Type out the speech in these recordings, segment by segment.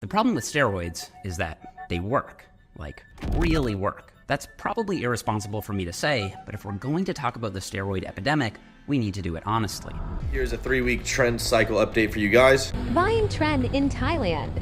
The problem with steroids is that they work, like really work. That's probably irresponsible for me to say, but if we're going to talk about the steroid epidemic, we need to do it honestly. Here's a 3-week trend cycle update for you guys. Volume trend in Thailand.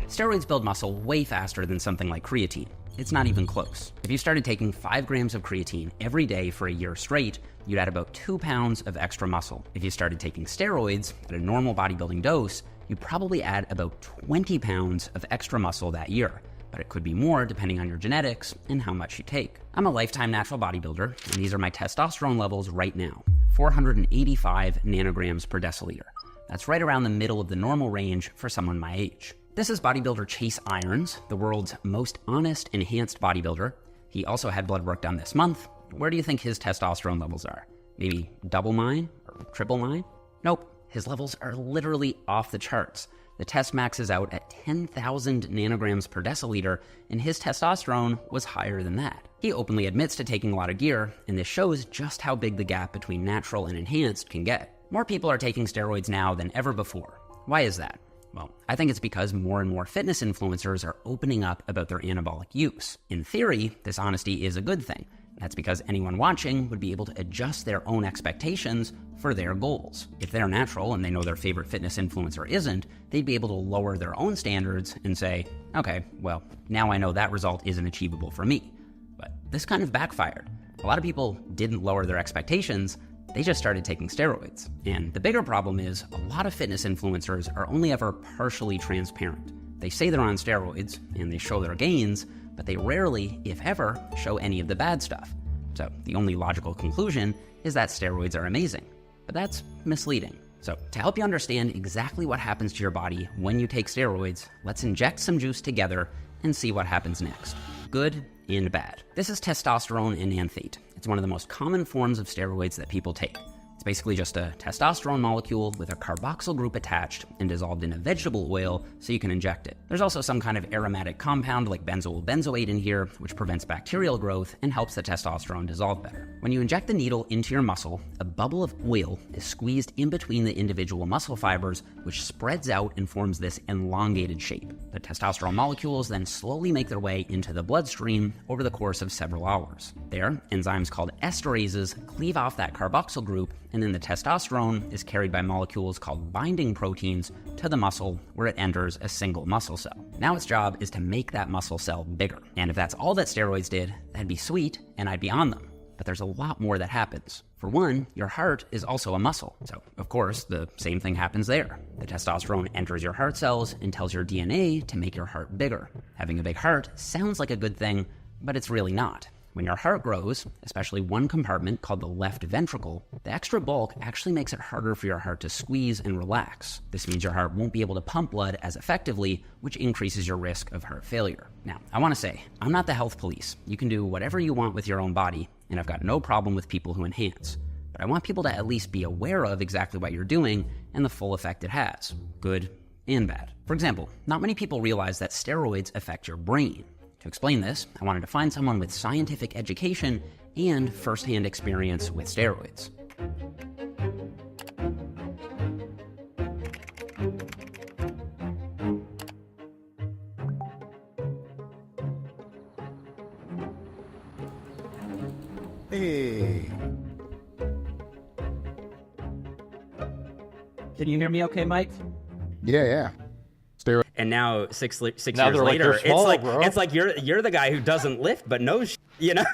Steroids build muscle way faster than something like creatine. It's not even close. If you started taking 5 grams of creatine every day for a year straight, you'd add about 2 pounds of extra muscle. If you started taking steroids at a normal bodybuilding dose, you'd probably add about 20 pounds of extra muscle that year. But it could be more depending on your genetics and how much you take. I'm a lifetime natural bodybuilder, and these are my testosterone levels right now, 485 nanograms per deciliter. That's right around the middle of the normal range for someone my age. This is bodybuilder Chase Irons, the world's most honest, enhanced bodybuilder. He also had blood work done this month. Where do you think his testosterone levels are? Maybe double mine or triple mine? Nope, his levels are literally off the charts. The test maxes out at 10,000 nanograms per deciliter, and his testosterone was higher than that. He openly admits to taking a lot of gear, and this shows just how big the gap between natural and enhanced can get. More people are taking steroids now than ever before. Why is that? Well, I think it's because more and more fitness influencers are opening up about their anabolic use. In theory, this honesty is a good thing. That's because anyone watching would be able to adjust their own expectations for their goals. If they're natural and they know their favorite fitness influencer isn't, they'd be able to lower their own standards and say, okay, well, now I know that result isn't achievable for me. But this kind of backfired. A lot of people didn't lower their expectations, they just started taking steroids. And the bigger problem is a lot of fitness influencers are only ever partially transparent. They say they're on steroids and they show their gains, but they rarely, if ever, show any of the bad stuff. So the only logical conclusion is that steroids are amazing, but that's misleading. So to help you understand exactly what happens to your body when you take steroids, let's inject some juice together and see what happens next, good and bad. This is testosterone enanthate. It's one of the most common forms of steroids that people take. It's basically just a testosterone molecule with a carboxyl group attached and dissolved in a vegetable oil so you can inject it. There's also some kind of aromatic compound like benzoyl benzoate in here, which prevents bacterial growth and helps the testosterone dissolve better. When you inject the needle into your muscle, a bubble of oil is squeezed in between the individual muscle fibers, which spreads out and forms this elongated shape. The testosterone molecules then slowly make their way into the bloodstream over the course of several hours. There, enzymes called esterases cleave off that carboxyl group, and then the testosterone is carried by molecules called binding proteins to the muscle where it enters a single muscle cell. Now its job is to make that muscle cell bigger. And if that's all that steroids did, that'd be sweet and I'd be on them. But there's a lot more that happens. For one, your heart is also a muscle. So, of course, the same thing happens there. The testosterone enters your heart cells and tells your DNA to make your heart bigger. Having a big heart sounds like a good thing, but it's really not. When your heart grows, especially one compartment called the left ventricle, the extra bulk actually makes it harder for your heart to squeeze and relax. This means your heart won't be able to pump blood as effectively, which increases your risk of heart failure. Now, I want to say, I'm not the health police. You can do whatever you want with your own body, and I've got no problem with people who enhance. But I want people to at least be aware of exactly what you're doing and the full effect it has, good and bad. For example, not many people realize that steroids affect your brain. To explain this, I wanted to find someone with scientific education and firsthand experience with steroids. Hey. Can you hear me okay, Mike? Yeah. And now six years they're like, later, "You're small, bro." it's like you're the guy who doesn't lift but knows, you know?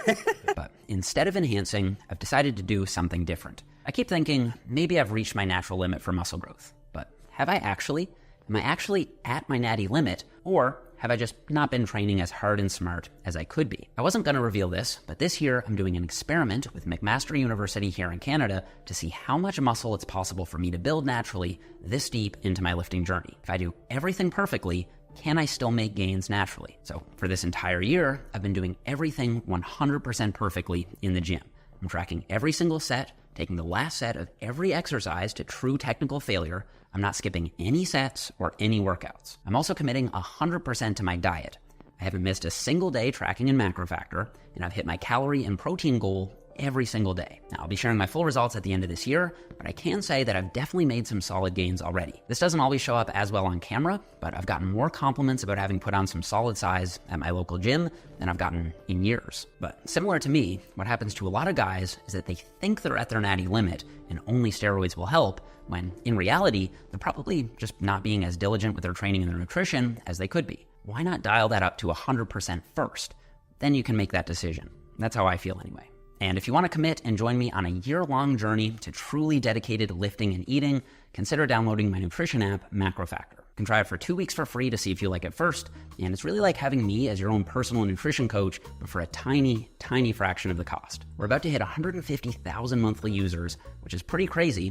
But instead of enhancing, I've decided to do something different. I keep thinking maybe I've reached my natural limit for muscle growth, but have I actually? Am I actually at my natty limit, or have I just not been training as hard and smart as I could be? I wasn't going to reveal this, but this year I'm doing an experiment with McMaster University here in Canada to see how much muscle it's possible for me to build naturally this deep into my lifting journey. If I do everything perfectly, can I still make gains naturally? So for this entire year, I've been doing everything 100% perfectly in the gym. I'm tracking every single set, taking the last set of every exercise to true technical failure. I'm not skipping any sets or any workouts. I'm also committing 100% to my diet. I haven't missed a single day tracking in macro factor, and I've hit my calorie and protein goal every single day. Now, I'll be sharing my full results at the end of this year, but I can say that I've definitely made some solid gains already. This doesn't always show up as well on camera, but I've gotten more compliments about having put on some solid size at my local gym than I've gotten in years. But similar to me, what happens to a lot of guys is that they think they're at their natty limit and only steroids will help, when in reality, they're probably just not being as diligent with their training and their nutrition as they could be. Why not dial that up to 100% first? Then you can make that decision. That's how I feel anyway. And if you want to commit and join me on a year-long journey to truly dedicated lifting and eating, consider downloading my nutrition app, Macro Factor. You can try it for 2 weeks for free to see if you like it first, and it's really like having me as your own personal nutrition coach, but for a tiny, tiny fraction of the cost. We're about to hit 150,000 monthly users, which is pretty crazy,